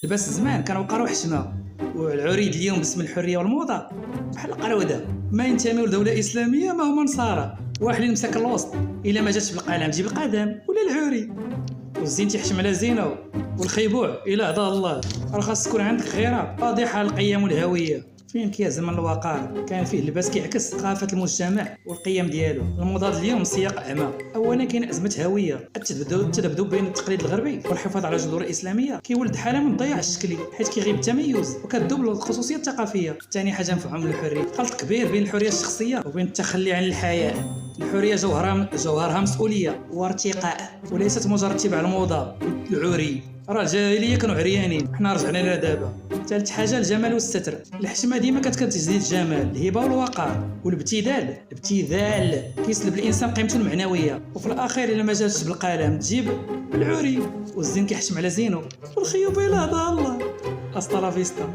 لباس زمان كان وقار وحشمه، والعريض اليوم باسم الحريه والموضه بحال القروده، ما ينتميو لدوله اسلاميه ما هما نصارى. واحد اللي مسك الوسط الا ما جاتش بالقلم تجيب القدم ولا العري، والزين تيحشم على زينه، والخيبوع الا هدا الله. راه خاص تكون عندك غيره واضحه على القيم والهويه. فين كيا زمن الوقار كان فيه اللباس كيعكس ثقافه المجتمع والقيم ديالو. الموضه اليوم سياق اعمى. اولا كاين ازمه هويه، التذبذب بين التقليد الغربي والحفاظ على الجذور الاسلاميه كيولد حاله من الضياع الشكلي، حيث كيغيب التميز وكتذوب الخصوصيه الثقافيه. ثاني حاجه نفهم الحريه، خلط كبير بين الحريه الشخصيه وبين التخلي عن الحياء. الحريه جوهرها مسؤوليه وارتقاء، وليست مجرد اتباع الموضه العري. راه الجاهليه كانوا عريانين، حنا رجعنا لها دابا. ثالث حاجه الجمال والستر. الحشمه ديما كتزيد الجمال، الهبه والوقار، والابتذال كيسلب الانسان قيمته المعنويه. وفي الاخير الا ما جاتش بالقلم تجيب بالعري، والزين كيحشم على زينو، والخيوب الى هذا الله. اسطى لا فيستا.